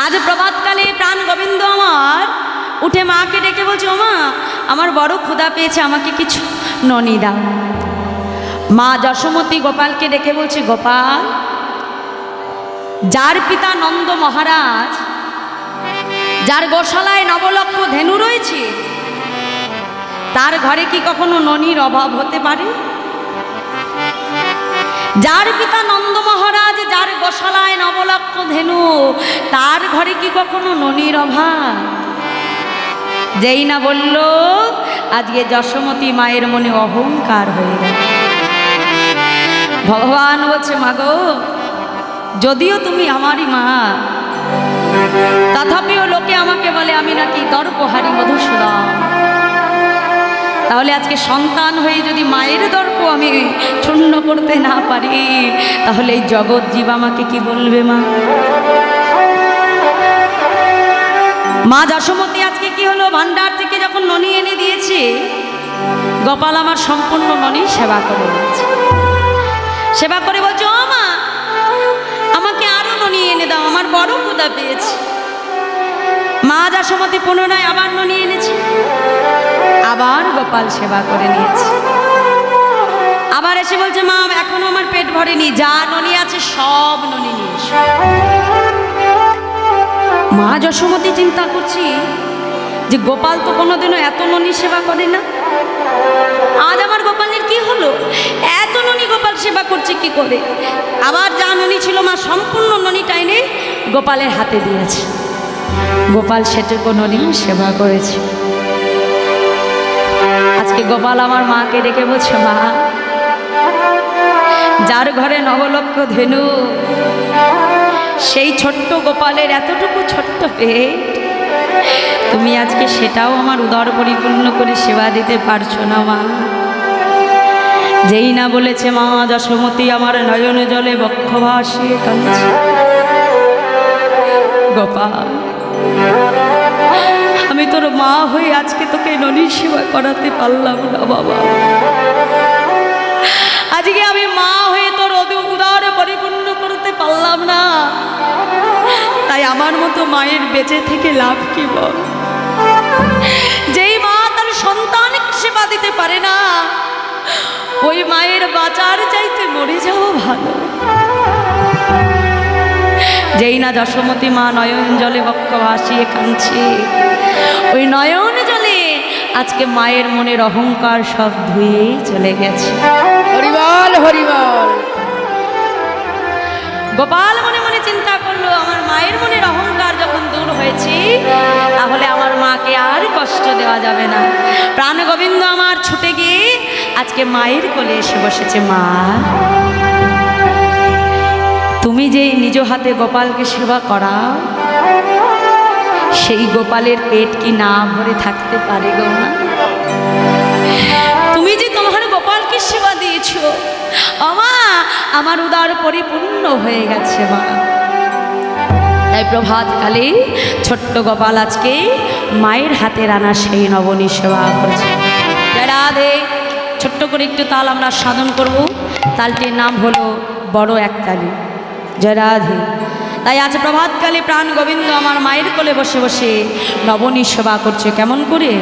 আজ প্রভাতকালে প্রাণ গোবিন্দ আমার উঠে মাকে ডেকে বলছে, ও মা, আমার বড় ক্ষুধা পেয়েছে, আমাকে কিছু ননি দাও। মা যশোমতী গোপালকে ডেকে বলছে, গোপাল, যার পিতা নন্দ মহারাজ, যার গোশালায় নবলক্ষ ধেনু রয়েছে, তার ঘরে কি কখনো ননির অভাব হতে পারে? যার পিতা নন্দ মহারাজ, যার গোশালায় নবলক্ষ ধেনু, তার ঘরে কি কখনো ননির অভাব? যেই না বলল, আজকে যশোমতী মায়ের মনে অহংকার হয়ে গেল। ভগবান বলছে, মাগো, যদিও তুমি আমারই মা, তথাপিও লোকে আমাকে বলে আমি নাকি দর্পহারি মধুসূদন। তাহলে আজকে সন্তান হয়ে যদি মায়ের দর্প আমি চূর্ণ করতে না পারি, তাহলে এই জগৎ জীব আমাকে কি বলবে? মা মা যশোমতী আজকে কি হলো, ভান্ডার থেকে যখন ননি এনে দিয়েছে, গোপাল আমার সম্পূর্ণ ননির সেবা করে দিয়েছে। সেবা করে বলছে, ও মা, আমাকে আরো ননি এনে দাও, আমার বড় ক্ষুধা পেয়েছে। মা যশোমতী পুনরায় আবার ননি এনেছে, আবার গোপাল সেবা করে নিয়েছে। আবার এসে বলছে, মা, এখনো আমার পেট ভরেনি, যা ননি আছে সব ননি নিয়ে এসো। মা যশোমতী চিন্তা করছি যে গোপাল তো কোনোদিনও এত ননি সেবা করে না, আজ আমার গোপালের কি হলো, এত ননি গোপাল সেবা করছে কি করে? আবার যা ননি ছিল মা সম্পূর্ণ ননিটা এনে গোপালের হাতে দিয়েছে। গোপাল সেটুকু ননি সেবা করেছে। আজকে গোপাল আমার মাকে ডেকে বলছে, মা, যার ঘরে নবলক্ষ ধেনু, সেই ছোট্ট গোপালের এতটুকু ছোট্ট পেট, তুমি আজকে সেটাও আমার উদর পরিপূর্ণ করে সেবা দিতে পারছো না মা। যেই না বলেছে মা যশোমতী আমার নয়নে জলে বক্ষ ভাসিয়ে কাঁদছে। গোপাল, আমি তোর মা হয়ে আজকে তোকে ননি সেবা করাতে পারলাম না বাবা। আজকে আমি মা হয়ে তোর উদর পরিপূর্ণ করতে পারলাম না, তাই আমার মতো মায়ের বেঁচে থেকে লাভ কি বল? যেই মা তার সন্তানকে সেবা দিতে পারে না, ওই মায়ের বাঁচার চাইতে মরে যাওয়া ভালো। যেই না যশোমতী মা নয়ন জলে বক্ষ ভাসিয়ে কাঁদছে, ওই নয়ন জলে আজকে মায়ের মনের অহংকার সব ধুয়ে চলে গেছে। হরিবল হরিবল। গোপাল মনে মনে চিন্তা করলো, আমার মায়ের মনের অহংকার যখন দূর হয়েছে, তাহলে আমার মাকে আর কষ্ট দেওয়া যাবে না। প্রাণ গোবিন্দ আমার ছুটে গিয়ে আজকে মায়ের কোলে এসে বসেছে। মা, তুমি যে নিজ হাতে গোপালকে সেবা করাও, সেই গোপালের পেট কি না ভরে থাকতে পারে গো মা? তুমি যে তোমার গোপালকে সেবা দিয়েছো, মা, আমার উদর পরিপূর্ণ হয়ে গেছে মা। তাই প্রভাতকালে ছোট্ট গোপাল আজকে মায়ের হাতে রান্না সেই নবনী সেবা করছে। রাধে, ছোট্ট করে একটু তাল আমরা সাধন করব। তালটির নাম হলো বড় একতালি। জয় রাধে। তাই আজ প্রভাতকালে প্রাণ গোবিন্দ আমার মায়ের কোলে বসে বসে নবনী সেবা করছে। কেমন করে?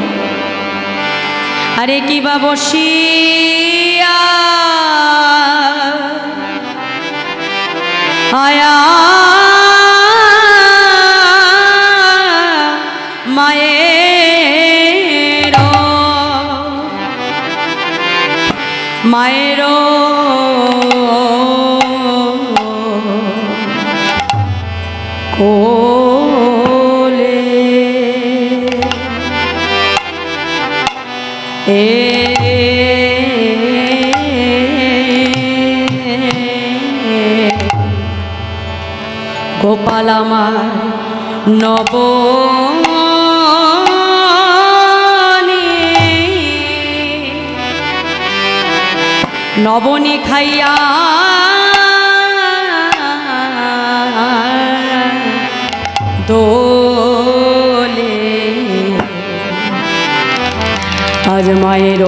আরে কি বা বসিয়া আয়া মায়ের মায়ের কোলে গোপাল আমার নবনী খাইয়া দোলে আজ মায়ের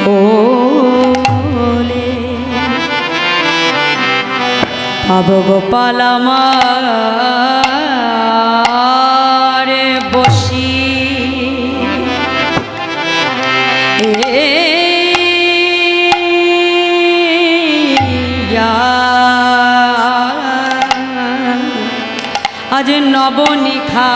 কোলে গোপাল আমার বসি আজ নবনিখা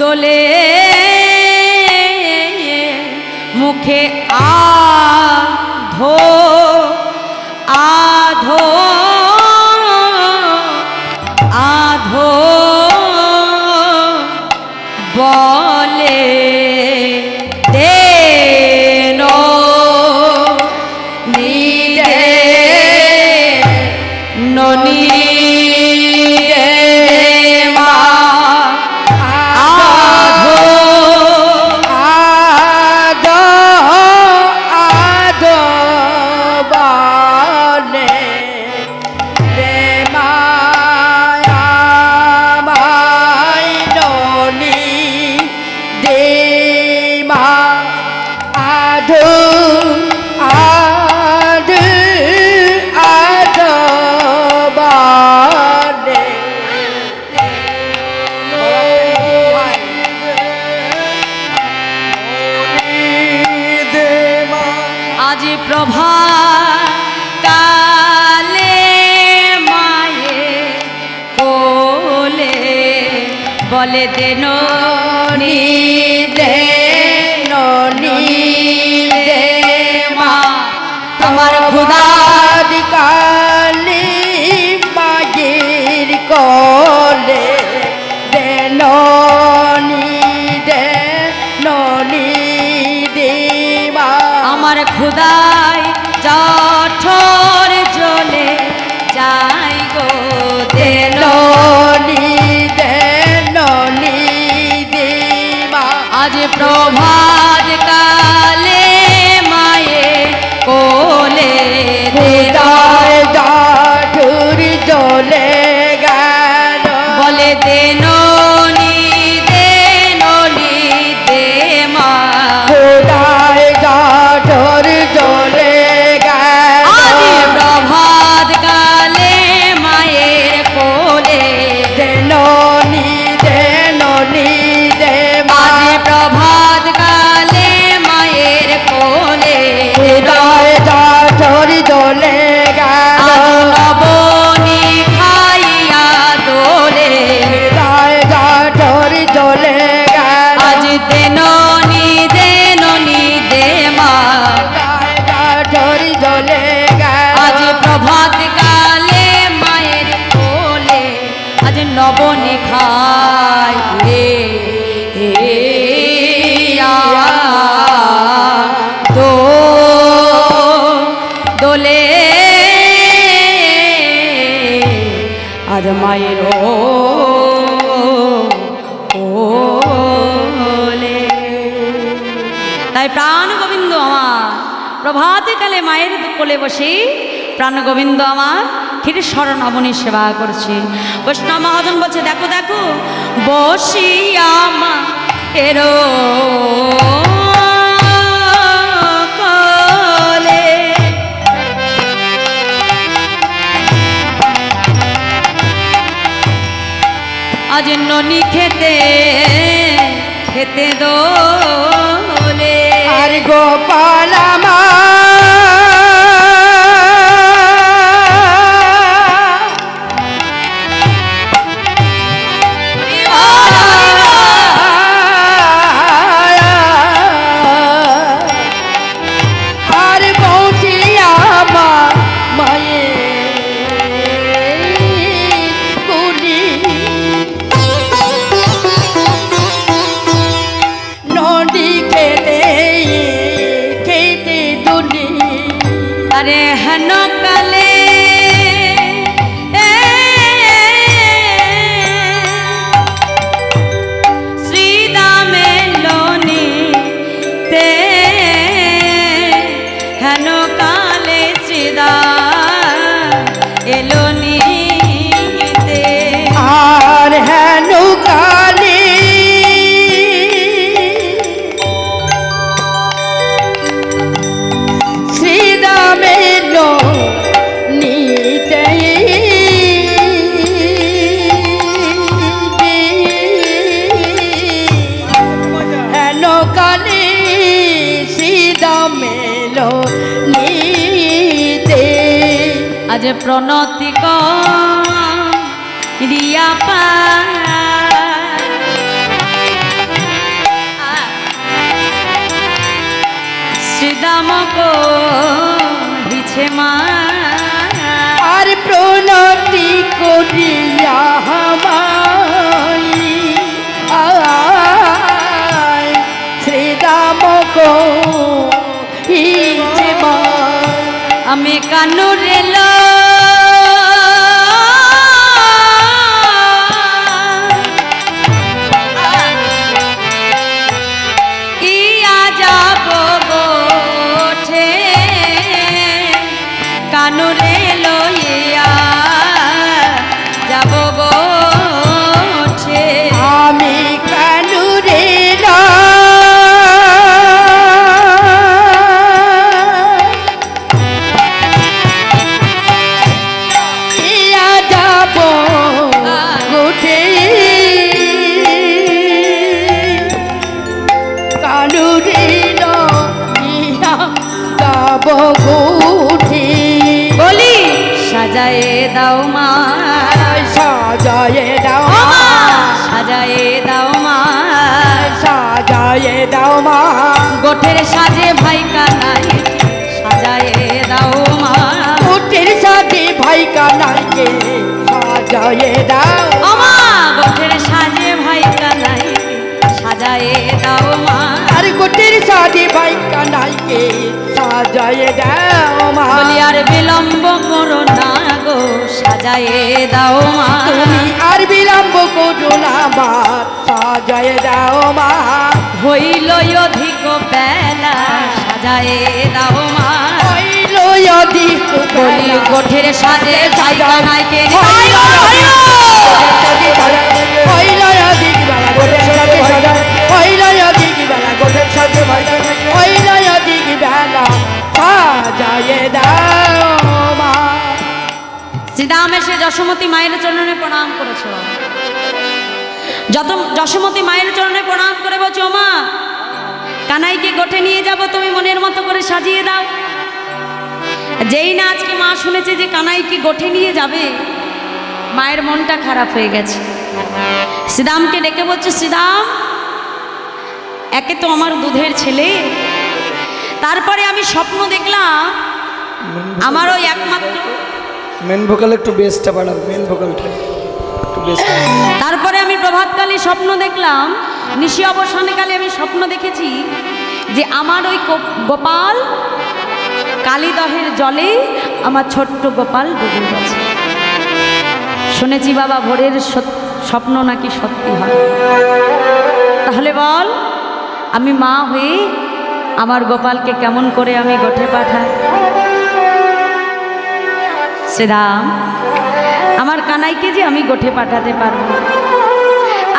দোলে মুখে আধো আধো আধো বলে দেনো নিদে ননি প্রভা কালে মায়ে কোলে বলে দেনো দে মা তোমার খুদার কালে মায়ের কোলে দেনো আমার খুদাই জঠর জলে যাই গো দেননি দেবা আজ প্রভাত কালে মায়ে কোলে খুদাই জঠর জলে গেল বলে দেননি দে মা খুদাই জঠর জলে গেল আজ প্রভাত কালে মায়ের কোলে দেননি দে আজ প্রভাত কালে মায়ের কোলে খুদাই জঠর জলে গেল নবনী খাইয়া দোলে খুদাই জঠর জলে গেল আজ দেননি দে মা জলে আজ প্রভাত কালে মায়ের কোলে আজ নবনিখায় দোলে আজ মায়ের কোলে তাই প্রাণ গোবিন্দ আমার প্রভাতে কালে মায়ের কোলে বসে প্রাণ গোবিন্দ আমার ক্ষীরেশ্বর নবনী সেবা করছে। বৈষ্ণব মহাজন বলছে দেখো দেখো বসিয়া মা এরো কোলে আজ ননি খেতে খেতে দোলে আর গোপাল নিতে আজ প্রণতি রিয়া পা শ্রীদাম কহিছে মা আর প্রণতি করিয়া হামাই শ্রীদাম কহিছে মা আমি কানুরে ইয়া যাব গোঠে কানুরে লইয়া যাব গোঠে আমি কানুরে বলি সাজায়ে দাও মা সাজায়ে দাও সাজায়ে দাও মা সাজায়ে দাও মা গোঠের সাজে ভাই কানাই সাজায়ে দাও মা গোঠের সাজে ভাই কানাইকে সাজায়ে দাও মা গোঠের সাজে ভাই কানাই সাজায়ে দাও মা আর গোঠের সাজে ভাই কানাইকে সাজায়ে দাও মা বলি আর বিলম্ব করো না গো সাজায়ে দাও মা তুমি আর বিলম্ব করো না মা সাজায়ে দাও মা হইল অধিক বেলা সাজায়ে দাও মা হইল অধিক বলি গোঠের সাজে ভাই কানাইকে হইল অধিক বেলা গোঠের সাজে হইল অধিক বেলা গোঠের সাজে হইল অধিক বেলা সাজায়ে দাও মা শ্রীরাম এসে যশোমতী মায়ের চরণে প্রণাম করেছ যশোমতী মায়ের চরণে প্রণাম করে বলছো মা কানাইকে গোঠে নিয়ে যাব তুমি মনের মতো করে সাজিয়ে দাও যেই না আজকে মা শুনেছে যে কানাইকে গোঠে নিয়ে যাবে মায়ের মনটা খারাপ হয়ে গেছে শ্রীরামকে ডেকে বলছে শ্রীরাম একে তো আমার দুধের ছেলে তারপরে আমি স্বপ্ন দেখলাম আমার ওই একমাত্র মেন ভোকাল একটু বেসটা বাড়াও মেন ভোকালটা একটু বেস তারপরে আমি প্রভাতকালে স্বপ্ন দেখলাম নিশি অবসানকালে আমি স্বপ্ন দেখেছি যে আমার ওই গোপাল কালীদহের জলে আমার ছোট্ট গোপাল ডুবে গেছে শুনেছি বাবা ভোরের স্বপ্ন নাকি সত্যি হয় তাহলে বল আমি মা হয়ে আমার গোপালকে কেমন করে আমি গোঠে পাঠাই শ্রীরাম আমার কানাইকে যে আমি গোঠে পাঠাতে পারবো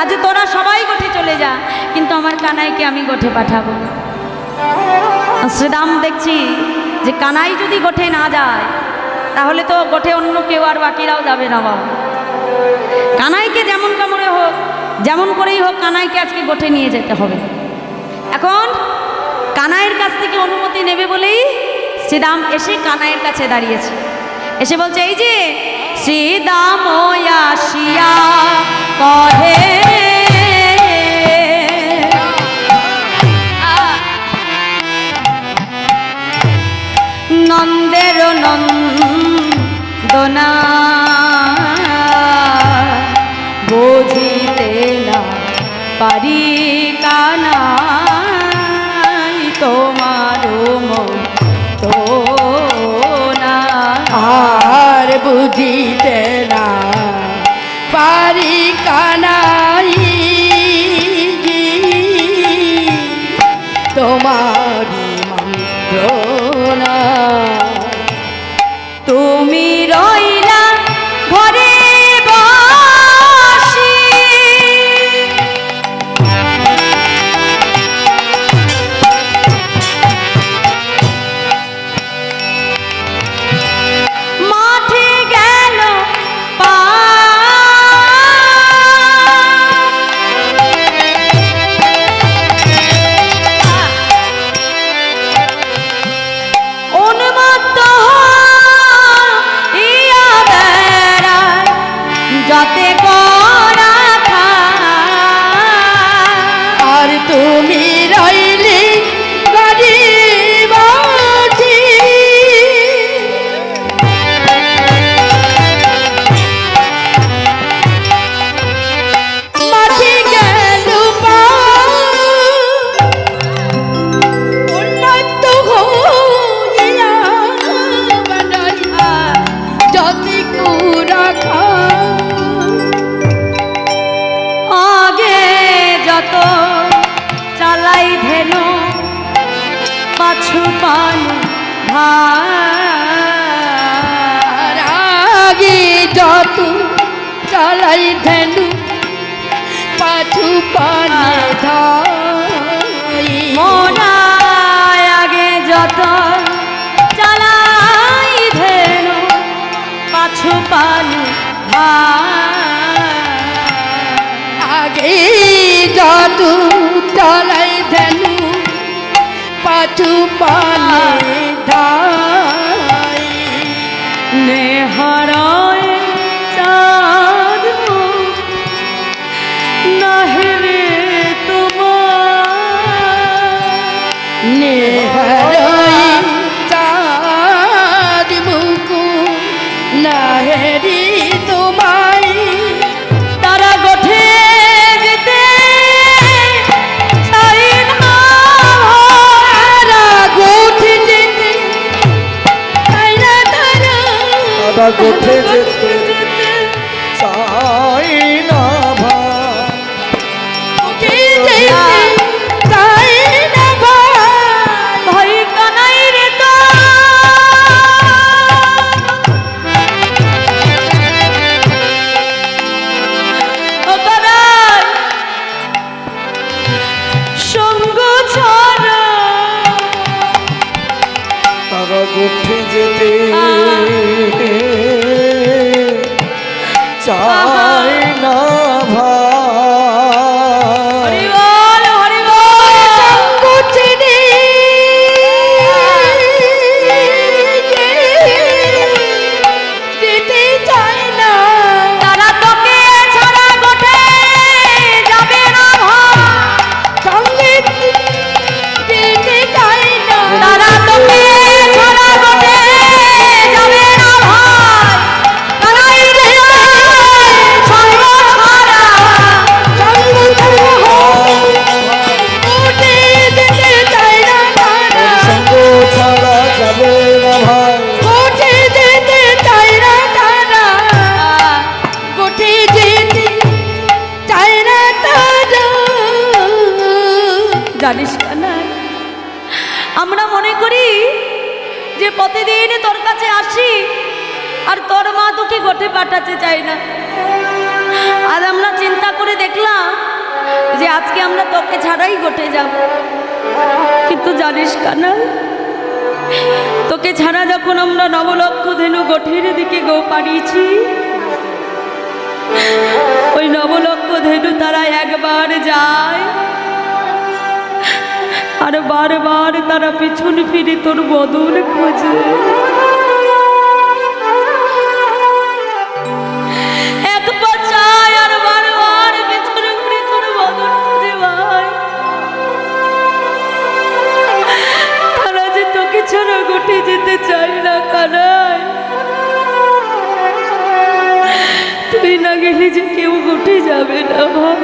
আজ তোরা সবাই গোঠে চলে যা কিন্তু আমার কানাইকে আমি গোঠে পাঠাবো শ্রীরাম দেখছি যে কানাই যদি গোঠে না যায় তাহলে তো গোঠে অন্য কেউ আর বাকিরাও যাবে না বাবা কানাইকে যেমন কামড়ে হোক যেমন করেই হোক কানাইকে আজকে গোঠে নিয়ে যেতে হবে এখন কানাইয়ের কাছ থেকে অনুমতি নেবে বলেই শ্রীরাম এসে কানাইয়ের কাছে দাঁড়িয়েছে এসে বলছে এই যে শ্রীদাম আসিয়া কহে নন্দের নন্দনা বুঝিতে না পারি কানাই তোমার মন তো না আর বুঝিতে না পারি কানাই তোমারি মন্ত্রণা তুমি রইলা ঘরে বসি মাঠে গেল পা যত চালাই ধেনু পাছু পানে ধাই মোরা আগে যত চালাই ধেনু পাছু পানি আগে যত চালাই ধেনু পাছু পানে ধাই নেহারায় চাঁদ নাহেরে তোমার নেহারাই চাঁদ মুকু নাহেরি তোমায় তারা গোঠে যেতে চাই না তারা গোঠে যেতে চাই না তারা দাদা গোঠে যেতে চাই না ভাই গোঠে যেতে চাই না ভাই ভাই কানাই রে তো ও কানাই সঙ্গ ছাড়া দাদা গোঠে যেতে চাই না ভাই হরি বল হরি বল গোঠে যেতে চাই না তারা তোকে ছাড়া গোঠে যাবে না ভাই সঙ্গে যেতে চাই না তারা তোকে ছাড়া গোঠে যাবে না ভাই কানাই রে সঙ্গ ছাড়া গোঠে যেতে চাই না তারা সঙ্গ ছাড়া যাবে না ভাই গোঠে যেতে চাই না তারা গোঠে যেতে চাই না তারা জানিস না আমরা মনে করি যে প্রতিদিন তোর কাছে আসি আর তোর মা তোকে গোঠে পাঠাতে চাই না। আজ আমরা চিন্তা করে দেখলাম যে আজকে আমরা তোকে ছাড়াই গোঠে যাব, কিন্তু জানিস না তোকে ছাড়া যখন আমরা নবলক্ষ ধেনু গোঠের দিকে গো পাড়িয়েছি, ওই নবলক্ষ ধেনু তারা একবার যায় আর বারবার তারা পিছন ফিরে তোর বদন খোঁজে। একবার চায় আর বারবার পিছনে ফিরে তোর বদন খোঁজে ভাই। তারা যে তোকে ছাড়া গোঠে যেতে চায় না কানাই, তুই না গেলে যে কেউ গোঠে যাবে না ভাই।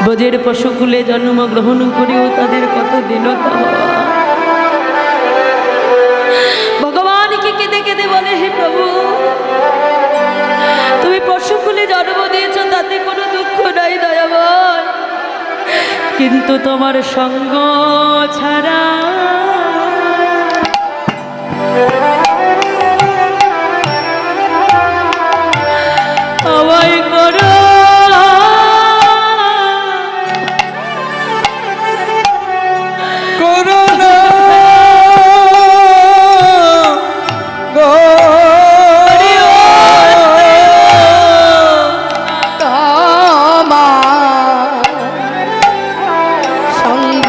ব্রজের পশুকুলে জন্মগ্রহণ করেও তাদের কত দীনতা। ভগবানকে কেঁদে কেঁদে বলে, হে প্রভু তুমি পশুকুলে জন্ম দিয়েছ, তাতে কোনো দুঃখ নাই দয়াময়, কিন্তু তোমার সঙ্গ ছাড়া আমায় করো করুণা গো সঙ্গ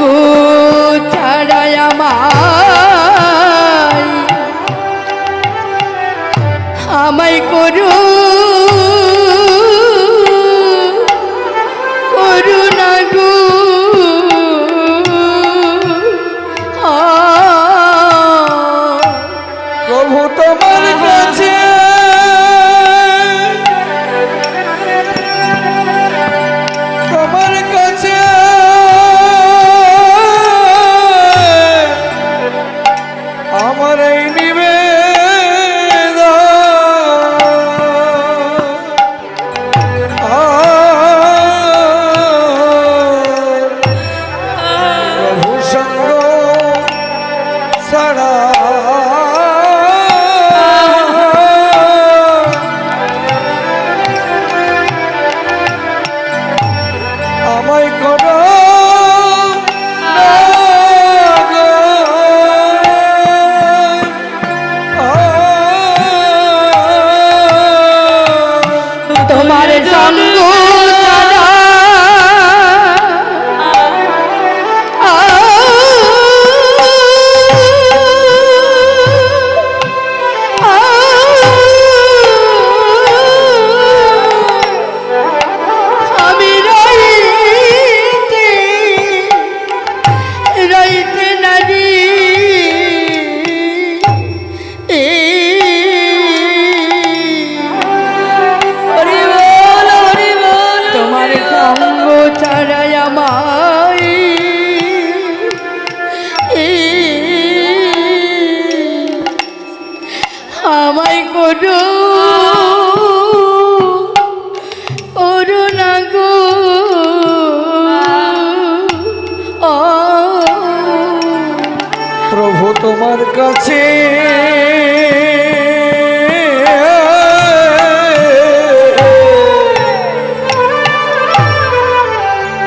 ছাড়াই আমায় তোমার কাছে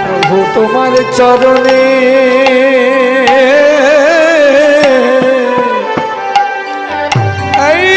প্রভু তোমার চরণে এই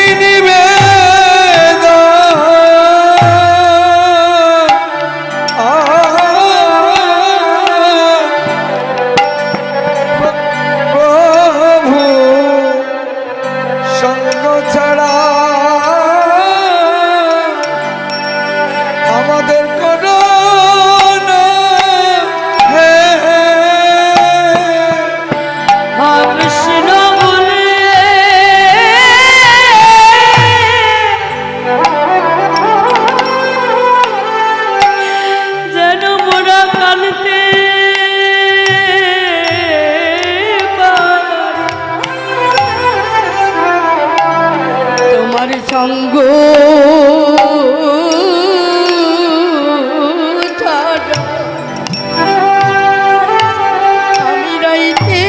সঙ্গ আমি রাইতে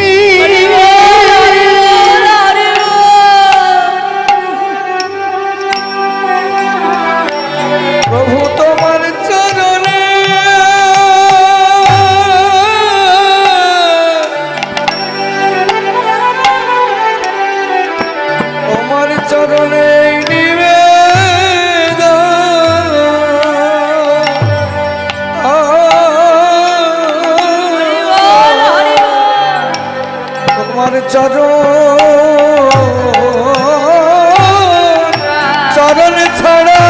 প্রভু তোমার চরণে তোমার চরণে চরণ ছাড়া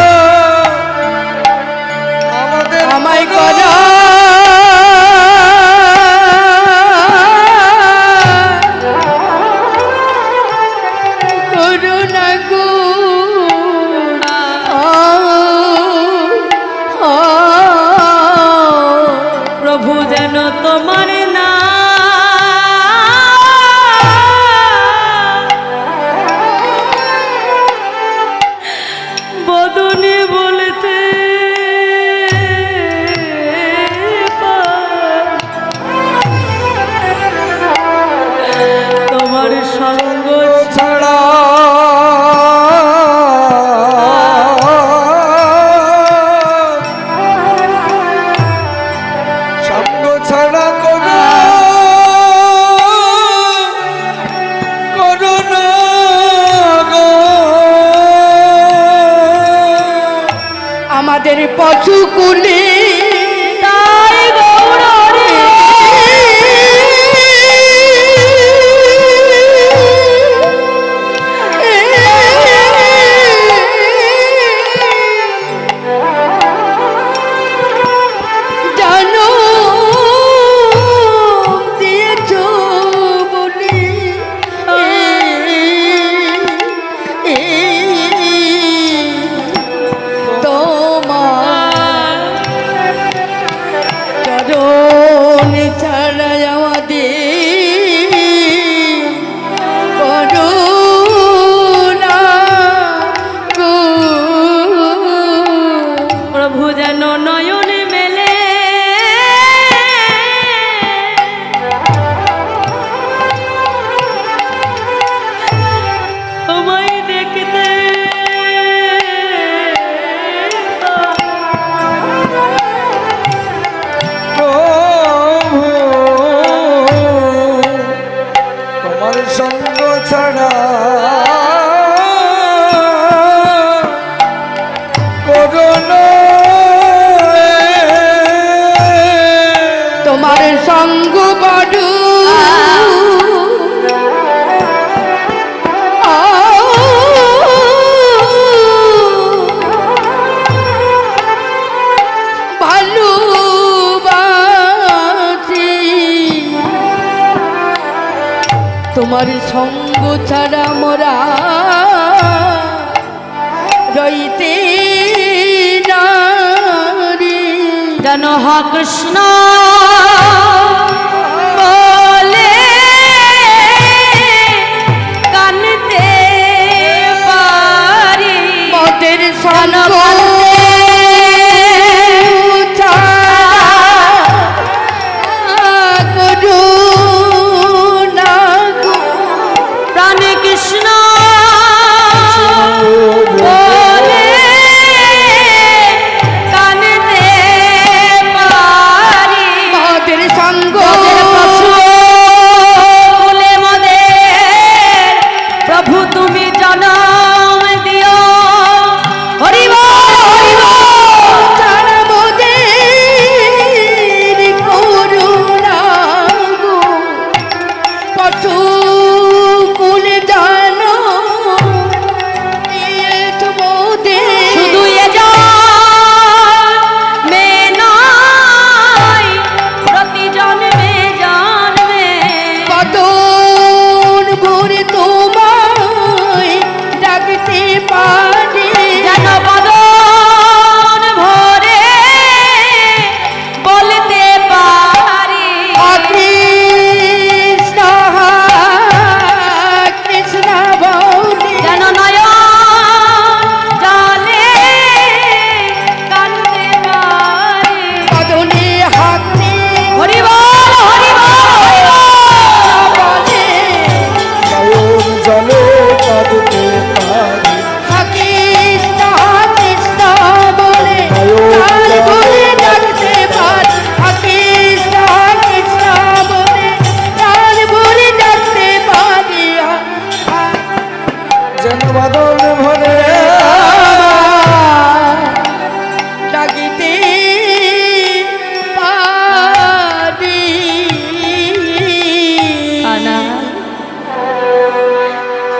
আমাদের আমায় করা করুণা গো প্রভু যেন তোমার না বদনে বলতে তোমার সঙ্গ ছাড়া সঙ্গ ছাড়া করুণা গো আমাদের পশু কুলে তাই গৌররে জানো দিয়েছ বলি তোমার চরণ ছাড়া আমাদের করুণা গো প্রভু যেন নয়ন মেলে তোমায় দেখতে প্রভু তোমার সঙ্গ ছাড়া করুণা তোমার সঙ্গ বড় ভালোবাসি তোমার সঙ্গ ছাড়া মোরা রইতে নারী যেন হা কৃষ্ণ বলে কানতে পারি মতের যেন সঙ্গ প্রাণে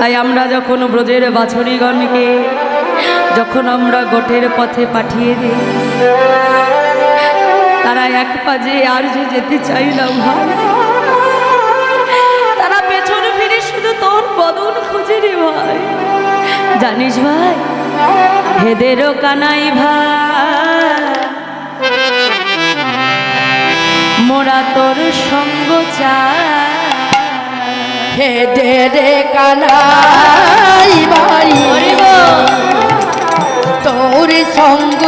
তাই আমরা যখন ব্রজের বাছুরিগণকে যখন আমরা গোটের পথে পাঠিয়ে দিই, তারা এক পাজে আর যে যেতে চাই না ভাই, তারা পেছন ফিরে শুধু তোর বদন খুঁজে রে ভাই। জানিস ভাই, হেদেরও কানাই ভাই, মোরা তোর সঙ্গ চাই। হেদে রে কানাই ভাই, তোর সঙ্গ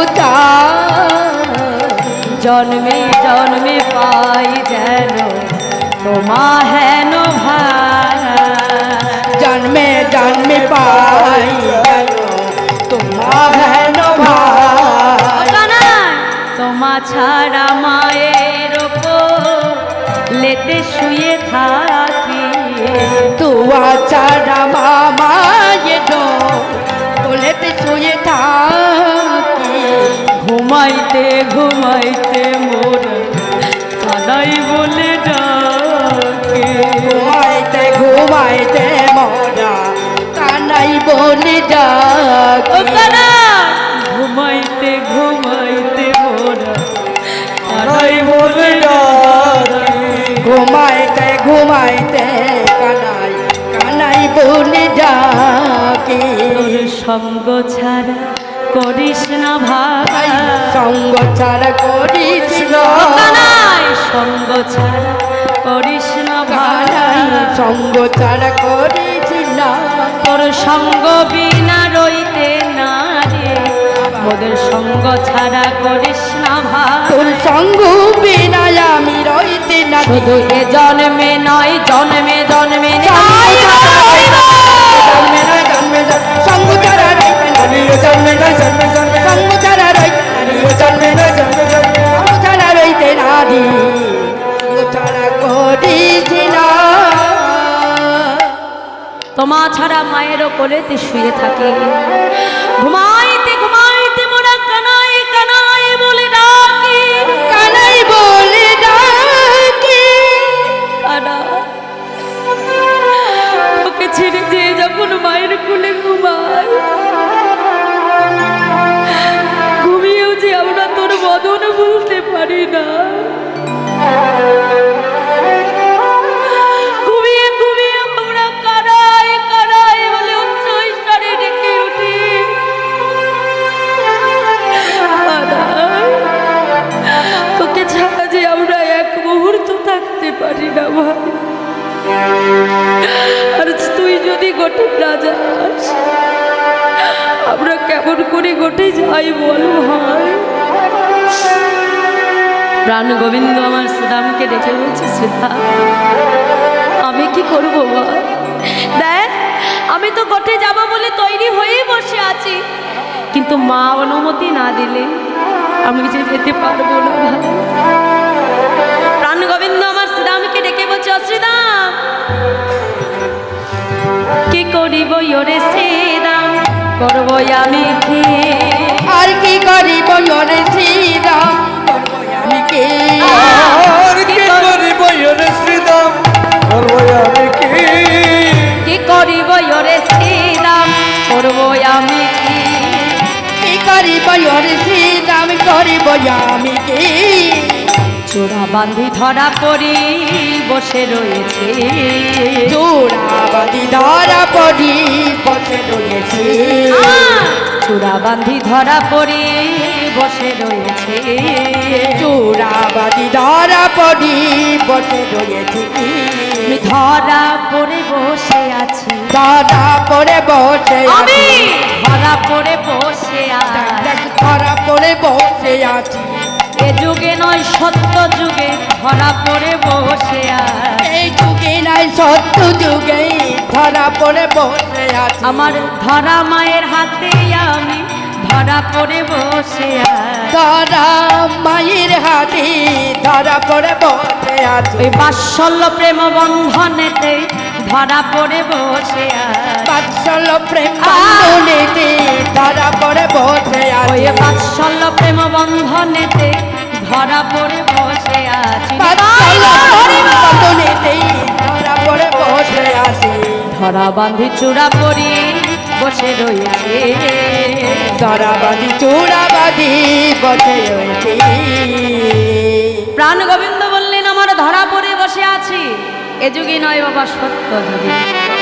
জন্মে জন্মে পাই যেন তোমা হেন ভাই, জন্মে জন্মে পাই তোমার হেন ভাই। তোমা ছাড়া মায়ের ওপর লেতে শুয়ে থাকি, তুয়া ছাড়া মামায়ের বলেতে শুয়ে থাকি। ঘুমাইতে ঘুমাইতে মোর কানাই বলে ডাকে, ঘুমাইতে ঘুমাইতে মোরা কানাই বলে ডাকে। ঘুমাইতে ঘুমাইতে মোরা কানাই বলে ডাকে, ঘুমাইতে ঘুমাইতে কানাই কানাই বলে ডাকে। তোর সঙ্গ ছাড়া করিস না ভাই, সঙ্গ ছাড়া করিস না কানাই, সঙ্গ ছাড়া করিস না ভাই, সঙ্গ ছাড়া করিস না। তোর সঙ্গ বিনা রইতে না রে, মোদের সঙ্গ ছাড়া করিস না ভাই। তোর সঙ্গ বিনা আমি রইতে না, শুধু এ জন্মে নয় জন্মে জন্মে সঙ্গ ছাড়া রইতে না, জন্মে নয় জন্মে জন্মে সঙ্গ ছাড়া রইতে না, জন্মে নয় জন্মে জন্মে সঙ্গ ছাড়া রইতে না, সঙ্গ ছাড়া করিস না। তোমা ছাড়া মায়েরও কোলেতে শুয়ে থাকে, ঘুমাইতে ঘুমাইতে মোরা কানাই কানাই বলে ডাকি, কানাই বলে ডাকি। ওকে ছেড়ে যে যখন মায়ের কোলে ঘুমায়, ঘুমিয়েও যে আমরা তোর বদন ভুলতে পারি না। ঘুমিয়ে ঘুমিয়ে আমরা কারাই কারাই বলে উচ্চ স্তরে ডেকে উঠি, তোকে ছাড়া যে আমরা এক মুহূর্ত থাকতে পারি না ভাই। আর তুই যদি গোটে না যাস, আমরা কেমন করে গোটে যাই বল ভাই। প্রাণ গোবিন্দ আমার শ্রীরামকে ডেকে বলছে, শ্রীরাম আমি কি করব ভাই? দেখ, আমি তো গোটে যাব বলে তৈরি হয়েই বসে আছি, কিন্তু মা অনুমতি না দিলে আমি যে যেতে পারবো না ভাই। প্রাণ গোবিন্দ আমার শ্রীরামকে ডেকে বলছে, শ্রীরাম কি করিব ওরে শ্রীরাম, করব আমি কি, আর কি করিব ওরে শ্রীরাম, করব আমি কি, আর কি করিব ওরে শ্রীরাম, করব আমি কি, কি করিব ওরে শ্রীরাম, করব আমি কি, কি করিব ওরে শ্রীরাম, করিব আমি কি। চূড়া বাঁধি ধরা পড়ি বসে রয়েছে, চূড়া বাঁধি ধরা পড়ি বসে রয়েছে, চূড়া বাঁধি ধরা পড়ি বসে রয়েছে, চূড়া বাঁধি ধরা পড়ি বসে রয়েছে। আমি ধরা পড়ে বসে আছি, ধরা পড়ে বসে আমি আছি, ধরা পড়ে বসে আছি, ধরা পড়ে বসে আছি। এ যুগে নয় সত্য যুগে ধরা পড়ে বসে আছি, এই যুগে নাই সত্য যুগে ধরা পড়ে বসে আছি। আমার ধরা মায়ের হাতে আমি ধরা পড়ে বসে আছি, ধরা মায়ের হাতে ধরা পড়ে বসে আছি। ওই বাৎসল্য প্রেম বন্ধনেতে ধরা পড়ে বসে আছি, বাৎসল্য প্রেম বন্ধনেতে ধরা পড়ে বসে ওই আছি। বাৎসল্য প্রেম বন্ধনেতে ধরা পড়ে বসে আছি, বাৎসল্য প্রেম বন্ধনেতে ধরা পড়ে বসে আছি। ধরা বাঁধি চূড়া পরি বসে রয়েছে, ধরা বাঁধি চূড়া বাঁধি বসে রয়েছে। প্রাণ গোবিন্দ বললেন আমার ধরা পড়ে বসে আছি, এ যুগে নয় বাবা সত্য যুগে।